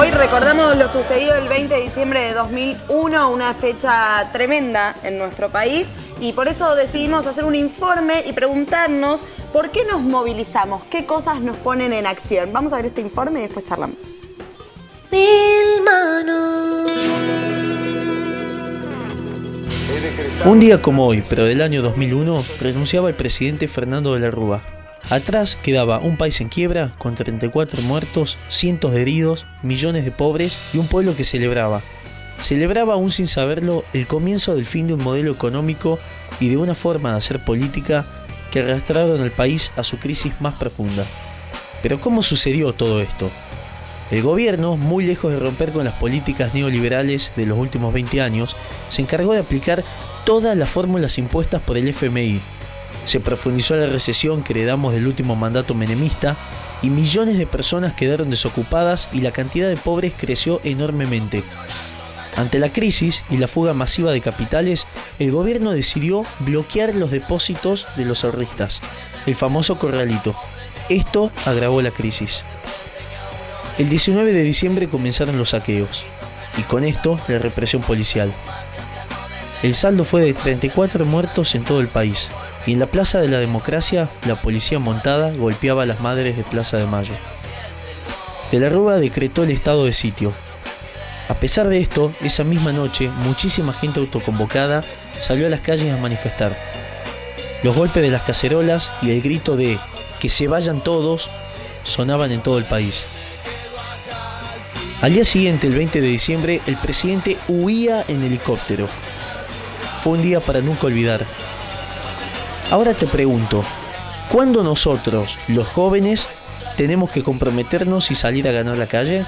Hoy recordamos lo sucedido el 20 de diciembre de 2001, una fecha tremenda en nuestro país, y por eso decidimos hacer un informe y preguntarnos por qué nos movilizamos, qué cosas nos ponen en acción. Vamos a ver este informe y después charlamos. Mil manos. Un día como hoy, pero del año 2001, renunciaba el presidente Fernando de la Rúa. Atrás quedaba un país en quiebra, con 34 muertos, cientos de heridos, millones de pobres y un pueblo que celebraba. Celebraba, aún sin saberlo, el comienzo del fin de un modelo económico y de una forma de hacer política que arrastraron al país a su crisis más profunda. Pero ¿cómo sucedió todo esto? El gobierno, muy lejos de romper con las políticas neoliberales de los últimos 20 años, se encargó de aplicar todas las fórmulas impuestas por el FMI. Se profundizó la recesión que heredamos del último mandato menemista y millones de personas quedaron desocupadas y la cantidad de pobres creció enormemente. Ante la crisis y la fuga masiva de capitales, el gobierno decidió bloquear los depósitos de los ahorristas, el famoso corralito. Esto agravó la crisis. El 19 de diciembre comenzaron los saqueos y con esto la represión policial. El saldo fue de 34 muertos en todo el país y en la Plaza de la Democracia la policía montada golpeaba a las madres de Plaza de Mayo. De la Rúa decretó el estado de sitio. A pesar de esto, esa misma noche muchísima gente autoconvocada salió a las calles a manifestar. Los golpes de las cacerolas y el grito de "que se vayan todos" sonaban en todo el país. Al día siguiente, el 20 de diciembre, el presidente huía en helicóptero. Fue un día para nunca olvidar. Ahora te pregunto, ¿cuándo nosotros, los jóvenes, tenemos que comprometernos y salir a ganar la calle?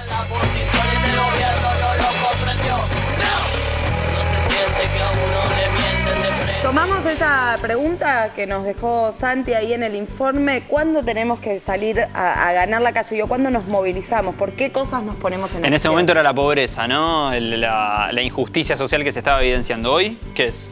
Tomamos esa pregunta que nos dejó Santi ahí en el informe. ¿Cuándo tenemos que salir a ganar la calle? ¿Cuándo nos movilizamos? ¿Por qué cosas nos ponemos en acción? En ese momento era la pobreza, ¿no? La injusticia social que se estaba evidenciando. ¿Hoy qué es?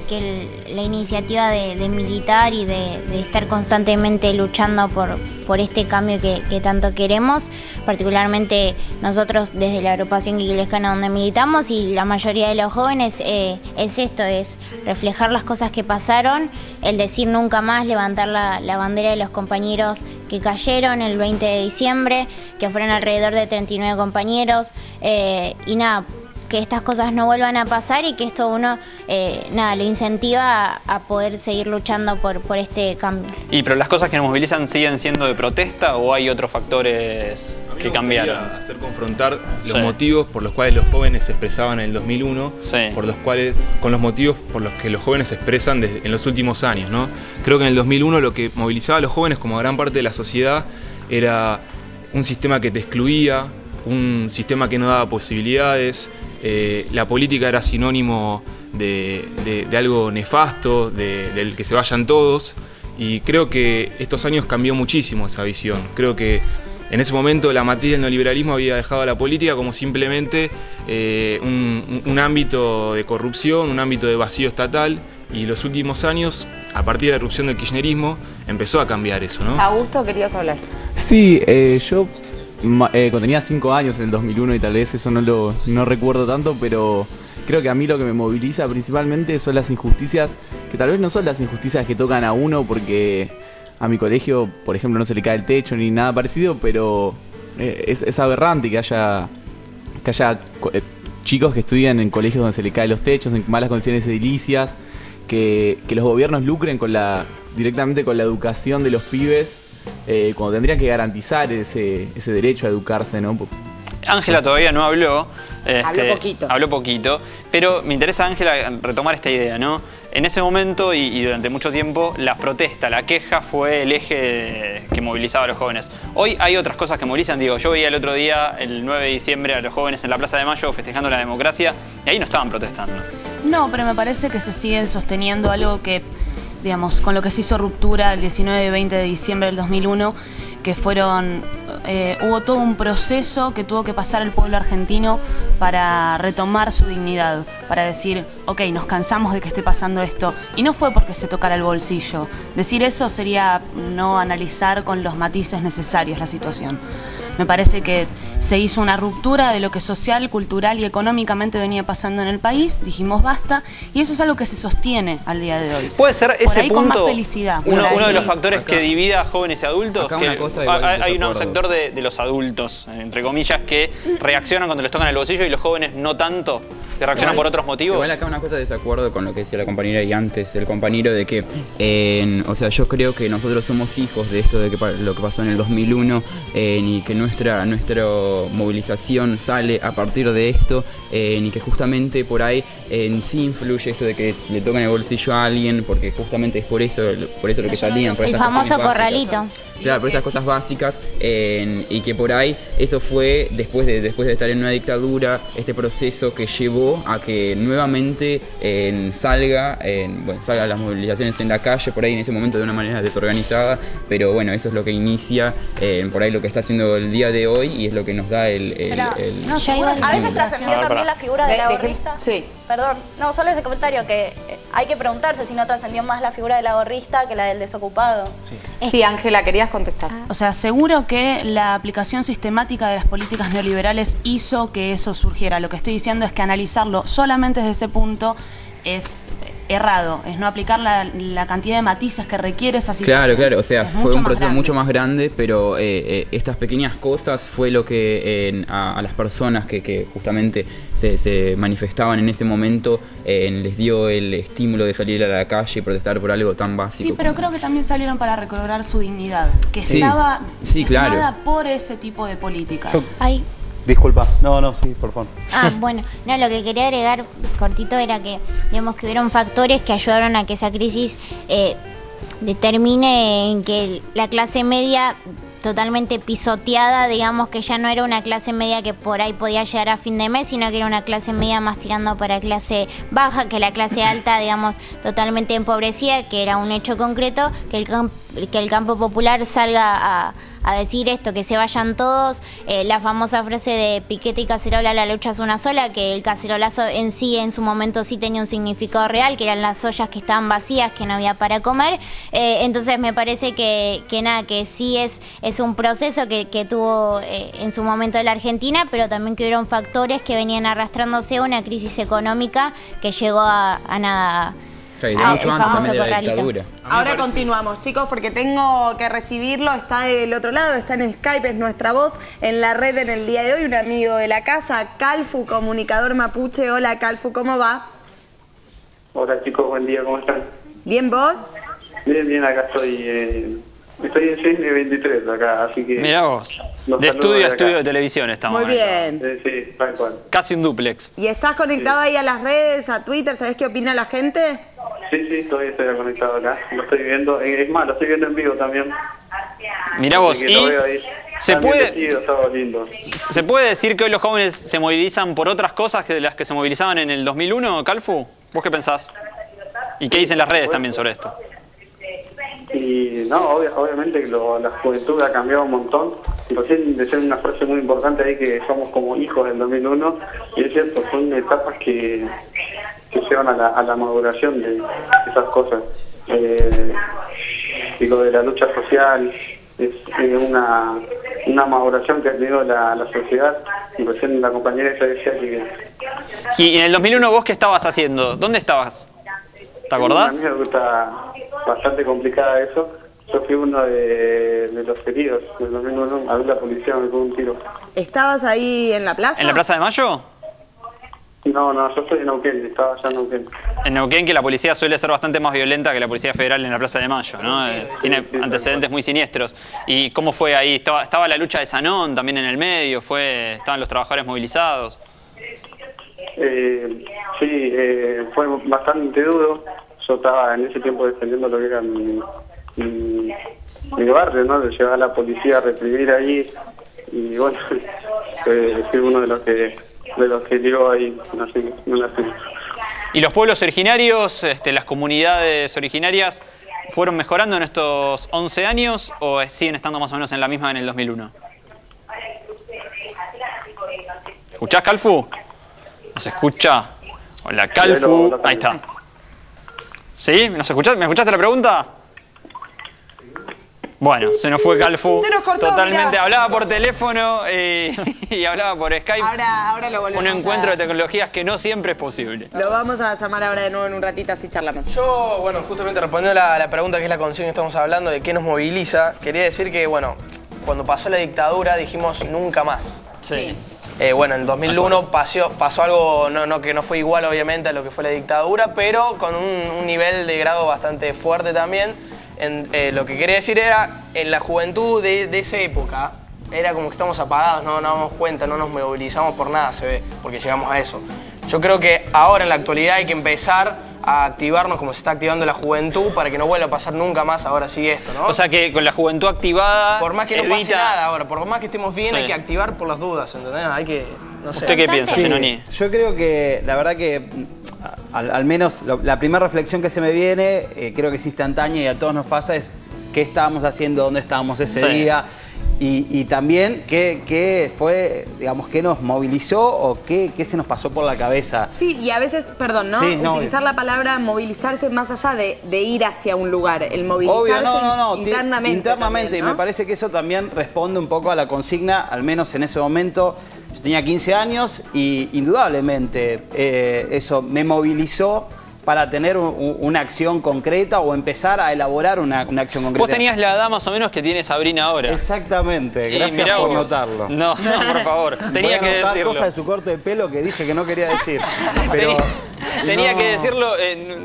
Que la iniciativa de militar y de estar constantemente luchando por este cambio que tanto queremos, particularmente nosotros desde la agrupación guilescana donde militamos, y la mayoría de los jóvenes, es esto, es reflejar las cosas que pasaron, el decir nunca más, levantar la bandera de los compañeros que cayeron el 20 de diciembre, que fueron alrededor de 39 compañeros, y nada, que estas cosas no vuelvan a pasar y que esto uno lo incentiva a poder seguir luchando por este cambio. Pero las cosas que nos movilizan siguen siendo de protesta, ¿o hay otros factores que cambiaron? Hacer confrontar los motivos por los cuales los jóvenes se expresaban en el 2001, con los motivos por los que los jóvenes se expresan en los últimos años, ¿no? Creo que en el 2001 lo que movilizaba a los jóvenes como gran parte de la sociedad era un sistema que te excluía, un sistema que no daba posibilidades. La política era sinónimo de algo nefasto, del que se vayan todos, y creo que estos años cambió muchísimo esa visión. Creo que en ese momento la matriz del neoliberalismo había dejado a la política como simplemente un ámbito de corrupción, un ámbito de vacío estatal, y los últimos años, a partir de la irrupción del kirchnerismo, empezó a cambiar eso, ¿no? Augusto, querías hablar. Sí, yo cuando tenía 5 años en el 2001 y tal vez eso no recuerdo tanto, pero creo que a mí lo que me moviliza principalmente son las injusticias, que tal vez no son las injusticias que tocan a uno, porque a mi colegio, por ejemplo, no se le cae el techo ni nada parecido, pero es aberrante que haya chicos que estudian en colegios donde se le caen los techos, en malas condiciones edilicias, que los gobiernos lucren directamente con la educación de los pibes, cuando tendrían que garantizar ese derecho a educarse, ¿no? Ángela todavía no habló. Habló poquito. Pero me interesa, Ángela, retomar esta idea, ¿no? En ese momento y durante mucho tiempo, la protesta, la queja fue el eje que movilizaba a los jóvenes. Hoy hay otras cosas que movilizan. Digo, yo veía el otro día, el 9 de diciembre, a los jóvenes en la Plaza de Mayo festejando la democracia, y ahí no estaban protestando. No, pero me parece que se siguen sosteniendo algo que, digamos, con lo que se hizo ruptura el 19 y 20 de diciembre del 2001, que hubo todo un proceso que tuvo que pasar el pueblo argentino para retomar su dignidad, para decir, ok, nos cansamos de que esté pasando esto, y no fue porque se tocara el bolsillo. Decir eso sería no analizar con los matices necesarios la situación. Me parece que se hizo una ruptura de lo que social, cultural y económicamente venía pasando en el país, dijimos basta, y eso es algo que se sostiene al día de hoy. ¿Puede ser ese ahí punto con más felicidad, uno de los factores que divide a jóvenes y adultos? Acá Que una cosa hay un sector de los adultos, entre comillas, que reaccionan cuando les tocan el bolsillo y los jóvenes no tanto, que reaccionan por otros motivos. Igual acá una cosa de desacuerdo con lo que decía la compañera y antes el compañero de que, o sea, yo creo que nosotros somos hijos de esto de que lo que pasó en el 2001 y que nuestra movilización sale a partir de esto y que justamente por ahí sí influye esto de que le tocan el bolsillo a alguien porque justamente es por eso lo que salían. Por el estas famoso cuestiones corralito. básicas. Claro, por estas cosas básicas y que por ahí eso fue después de estar en una dictadura, este proceso que llevó a que nuevamente salgan las movilizaciones en la calle, por ahí en ese momento de una manera desorganizada, pero bueno, eso es lo que inicia por ahí lo que está haciendo el día de hoy y es lo que nos da a veces trascendió también la figura de la gorrista. Sí. Perdón, no, solo ese comentario que hay que preguntarse si no trascendió más la figura de la gorrista que la del desocupado. Sí, Ángela, querías contestar. O sea, seguro que la aplicación sistemática de las políticas neoliberales hizo que eso surgiera. Lo que estoy diciendo es que analizarlo solamente desde ese punto es errado, es no aplicar la cantidad de matices que requiere esa situación. Claro, o sea, fue un proceso mucho más grande, pero estas pequeñas cosas fue lo que a las personas que justamente se manifestaban en ese momento les dio el estímulo de salir a la calle y protestar por algo tan básico. Sí, pero creo que también salieron para recobrar su dignidad, que estaba claro, por ese tipo de políticas. Disculpa, sí, por favor. Bueno, no, lo que quería agregar cortito era que, digamos, que hubieron factores que ayudaron a que esa crisis determine en que la clase media totalmente pisoteada, digamos que ya no era una clase media que por ahí podía llegar a fin de mes, sino que era una clase media más tirando para clase baja, que la clase alta, digamos, totalmente empobrecida, que era un hecho concreto, que el campo popular salga a decir esto, que se vayan todos, la famosa frase de piquete y cacerola, la lucha es una sola, que el cacerolazo en sí en su momento sí tenía un significado real, que eran las ollas que estaban vacías, que no había para comer, entonces me parece que sí es un proceso que tuvo en su momento la Argentina, pero también que hubieron factores que venían arrastrándose a una crisis económica que llegó a nada. Mucho antes de la dictadura. Ahora continuamos, chicos, porque tengo que recibirlo. Está del otro lado, está en Skype, es nuestra voz en la red en el día de hoy. Un amigo de la casa, Calfu, comunicador mapuche. Hola, Calfu, ¿cómo va? Hola, chicos, buen día, ¿cómo están? ¿Bien, vos? Bien, acá estoy en CN 23 acá, así que... Mirá vos, de estudio a estudio de televisión estamos. Muy bien. Sí, tal cual. Casi un dúplex. ¿Y estás conectado ahí a las redes, a Twitter? ¿Sabés qué opina la gente? Sí, todavía estoy conectado acá, lo estoy viendo, es más, lo estoy viendo en vivo también. Mirá vos, y se puede decir que hoy los jóvenes se movilizan por otras cosas que de las que se movilizaban en el 2001, Calfu. ¿Vos qué pensás? ¿Y qué dicen las redes también sobre esto? Y no, obviamente que la juventud ha cambiado un montón. Recién decía una frase muy importante ahí que somos como hijos del 2001 y es cierto, son etapas que llevan a la maduración de esas cosas. Y lo de la lucha social es una maduración que ha tenido la sociedad. Y recién la compañera ella decía que... ¿Y en el 2001 vos qué estabas haciendo? ¿Dónde estabas? ¿Te acordás? Una anécdota bastante complicada eso. Yo fui uno de los heridos. En el 2001 a la policía me pegó un tiro. ¿Estabas ahí en la plaza? ¿En la Plaza de Mayo? No, yo estoy en Neuquén, estaba allá en Neuquén. En Neuquén, que la policía suele ser bastante más violenta que la Policía Federal en la Plaza de Mayo, ¿no? Tiene antecedentes muy siniestros. ¿Y cómo fue ahí? ¿Estaba la lucha de Sanón también en el medio? ¿Estaban los trabajadores movilizados? Fue bastante duro. Yo estaba en ese tiempo defendiendo lo que era mi barrio, ¿no? De llevar a la policía a reprimir ahí. Y bueno, fui uno de los que llegó ahí. ¿Y los pueblos originarios, las comunidades originarias, fueron mejorando en estos 11 años o siguen estando más o menos en la misma en el 2001? ¿Escuchás, Calfu? ¿No se escucha? Hola, Calfu. Ahí está. ¿Sí? ¿Me escuchaste la pregunta? Bueno, se nos fue Calfu. Se nos cortó, totalmente. mirá. Hablaba por teléfono y hablaba por Skype. Ahora lo volvemos Un encuentro de tecnologías que no siempre es posible. Lo vamos a llamar ahora de nuevo en un ratito, así charlamos. Yo, bueno, justamente respondiendo a la pregunta que es la consigna que estamos hablando de qué nos moviliza, quería decir que, bueno, cuando pasó la dictadura dijimos nunca más. Sí. Bueno, en el 2001 pasó algo que no fue igual obviamente a lo que fue la dictadura, pero con un nivel de grado bastante fuerte también. Lo que quería decir era, en la juventud de esa época, era como que estamos apagados, no nos damos cuenta, no nos movilizamos por nada, se ve, porque llegamos a eso. Yo creo que ahora en la actualidad hay que empezar a activarnos como se está activando la juventud para que no vuelva a pasar nunca más ahora sí esto, ¿no? O sea que con la juventud activada... Por más que no pase nada ahora, por más que estemos bien, hay que activar por las dudas, ¿entendés? Hay que, no sé. ¿Usted qué piensa, Genoni? Yo creo que, la verdad que, al menos la primera reflexión que se me viene, creo que es instantánea y a todos nos pasa, es qué estábamos haciendo, dónde estábamos ese día. Y también qué fue, digamos, qué nos movilizó o qué se nos pasó por la cabeza. Sí, y a veces, perdón, ¿no? Sí, utilizar la palabra movilizarse más allá de ir hacia un lugar, el movilizarse Obvio, internamente. Internamente, también, ¿no? y me parece que eso también responde un poco a la consigna, al menos en ese momento. Yo tenía 15 años y indudablemente eso me movilizó para tener una acción concreta o empezar a elaborar una acción concreta. Vos tenías la edad más o menos que tiene Sabrina ahora. Exactamente, gracias por notarlo. No, por favor, tenía que decirlo. Cosas de su corte de pelo que dije que no quería decir. Pero tenía que decirlo,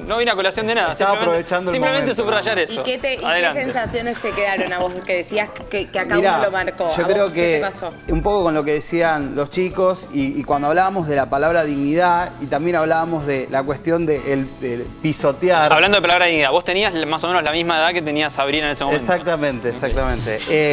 no vine a colación de nada. Estaba aprovechando el simplemente momento. subrayar eso. ¿Y qué Adelante. sensaciones te quedaron a vos que decías que acá Mirá, uno lo marcó? Yo ¿A creo vos que qué te pasó? un poco con lo que decían los chicos y cuando hablábamos de la palabra dignidad y también hablábamos de la cuestión de pisotear. Hablando de palabra dignidad, vos tenías más o menos la misma edad que tenía Sabrina en ese momento. Exactamente.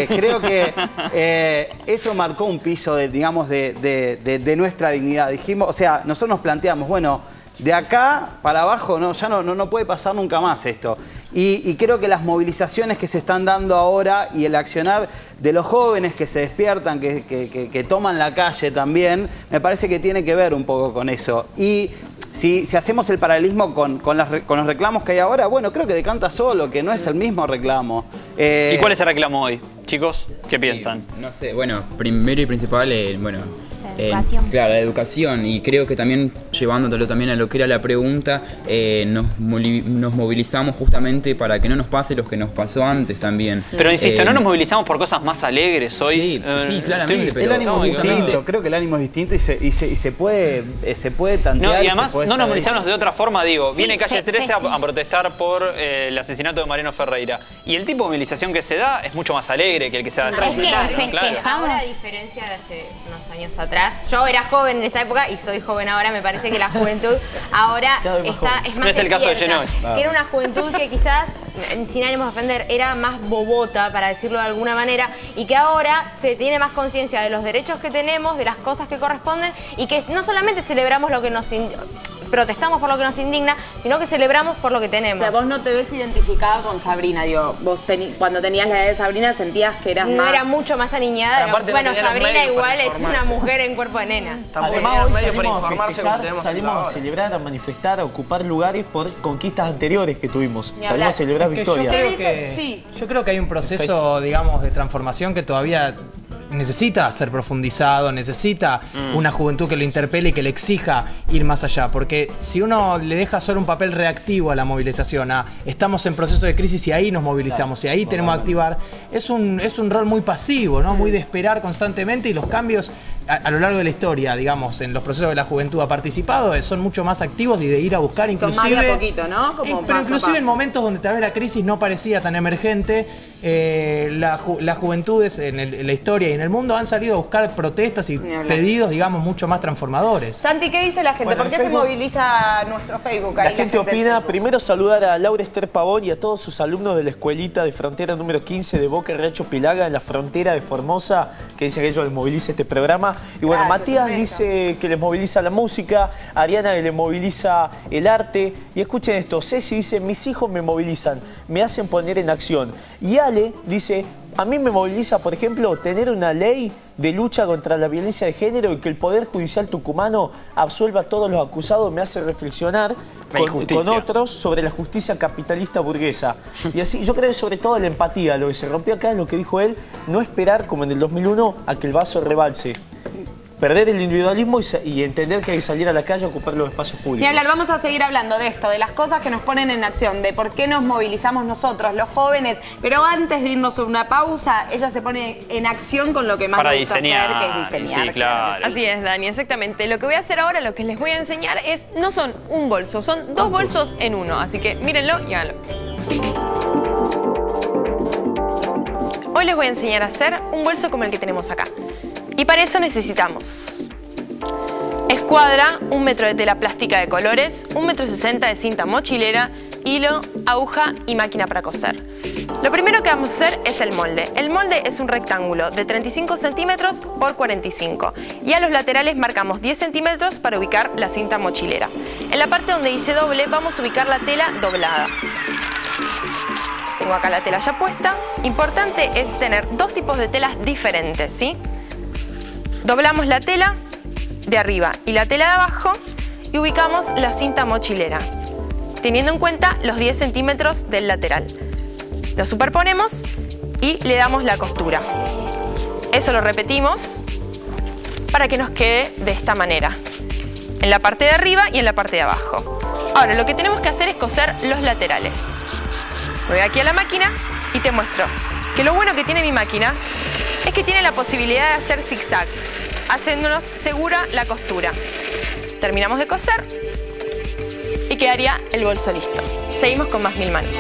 Creo que eso marcó un piso digamos, de nuestra dignidad. Dijimos, o sea, nosotros nos planteamos, bueno, de acá para abajo ya no puede pasar nunca más esto. Y creo que las movilizaciones que se están dando ahora y el accionar de los jóvenes que se despiertan, que toman la calle también, me parece que tiene que ver un poco con eso. Y si hacemos el paralelismo con los reclamos que hay ahora, bueno, creo que decanta solo, que no es el mismo reclamo. ¿Y cuál es el reclamo hoy? Chicos, ¿qué piensan? No sé, bueno, primero y principal, educación. Claro, la educación, y creo que también, llevándolo también a lo que era la pregunta, nos movilizamos justamente para que no nos pase lo que nos pasó antes también. Pero insisto, ¿no nos movilizamos por cosas más alegres hoy? Sí, claramente. Pero el ánimo es distinto, creo que el ánimo es distinto y se puede tantear. No, y además no nos movilizamos de otra forma, digo, Sí, viene Calle 13 a protestar por el asesinato de Mariano Ferreira. Y el tipo de movilización que se da es mucho más alegre que el que se da Es que claro. Ahora, a diferencia de hace unos años atrás, yo era joven en esa época y soy joven ahora, me parece que la juventud ahora es más No es el caso de despierta. Genoni. Era una juventud que quizás, sin ánimo de ofender, era más bobota, para decirlo de alguna manera, y que ahora se tiene más conciencia de los derechos que tenemos, de las cosas que corresponden, y que no solamente celebramos lo que protestamos por lo que nos indigna, sino que celebramos por lo que tenemos. O sea, vos no te ves identificada con Sabrina, digo, vos cuando tenías la edad de Sabrina sentías que eras no más... era mucho más aniñada, bueno, Sabrina igual es una mujer en cuerpo de nena. Además, hoy salimos a festejar, salimos a celebrar, a manifestar, a ocupar lugares por conquistas anteriores que tuvimos. Salimos a celebrar victorias. Yo creo que hay un proceso, digamos, de transformación que todavía necesita ser profundizado, necesita una juventud que lo interpele y que le exija ir más allá, porque si uno le deja solo un papel reactivo a la movilización, estamos en proceso de crisis y ahí nos movilizamos y ahí tenemos que activar, es un rol muy pasivo, ¿no? Muy de esperar constantemente, y los cambios a lo largo de la historia, digamos, en los procesos que la juventud ha participado, son mucho más activos y de ir a buscar, inclusive... Son más de a poquito, ¿no? Como pero inclusive en momentos donde tal vez la crisis no parecía tan emergente, las juventudes en la historia y en el mundo han salido a buscar protestas y pedidos, digamos, mucho más transformadores. Santi, ¿qué dice la gente? Bueno, ¿Por qué Facebook, se moviliza nuestro Facebook? La gente opina, primero saludar a Laura Esther Pavón y a todos sus alumnos de la escuelita de frontera número 15 de Boca Riacho Pilaga, en la frontera de Formosa, que dice que ellos les moviliza este programa. Y bueno, Matías dice que les moviliza la música, Ariana que les moviliza el arte. Y escuchen esto, Ceci dice, mis hijos me movilizan, me hacen poner en acción. Y Ale dice, a mí me moviliza, por ejemplo, tener una ley de lucha contra la violencia de género y que el Poder Judicial tucumano absuelva a todos los acusados me hace reflexionar con otros sobre la justicia capitalista burguesa. Y así, yo creo que sobre todo la empatía, lo que se rompió acá es lo que dijo él, no esperar como en el 2001 a que el vaso rebalse. Perder el individualismo y entender que hay que salir a la calle a ocupar los espacios públicos. Y hablar, vamos a seguir hablando de esto, de las cosas que nos ponen en acción, de por qué nos movilizamos nosotros, los jóvenes. Pero antes de irnos a una pausa, ella se pone en acción con lo que más me gusta hacer, que es diseñar. Sí, claro. Así es, Dani, exactamente. Lo que voy a hacer ahora, lo que les voy a enseñar es, no son un bolso, son dos bolsos en uno. Así que mírenlo y háganlo. Hoy les voy a enseñar a hacer un bolso como el que tenemos acá. Y para eso necesitamos escuadra, 1 metro de tela plástica de colores, 1,60 m de cinta mochilera, hilo, aguja y máquina para coser. Lo primero que vamos a hacer es el molde. El molde es un rectángulo de 35 centímetros por 45 y a los laterales marcamos 10 centímetros para ubicar la cinta mochilera. En la parte donde dice doble vamos a ubicar la tela doblada. Tengo acá la tela ya puesta. Importante es tener dos tipos de telas diferentes, ¿sí? Doblamos la tela de arriba y la tela de abajo y ubicamos la cinta mochilera, teniendo en cuenta los 10 centímetros del lateral. Lo superponemos y le damos la costura. Eso lo repetimos para que nos quede de esta manera, en la parte de arriba y en la parte de abajo. Ahora lo que tenemos que hacer es coser los laterales. Voy aquí a la máquina y te muestro que lo bueno que tiene mi máquina es que tiene la posibilidad de hacer zigzag, haciéndonos segura la costura. Terminamos de coser y quedaría el bolso listo. Seguimos con más Mil Manos.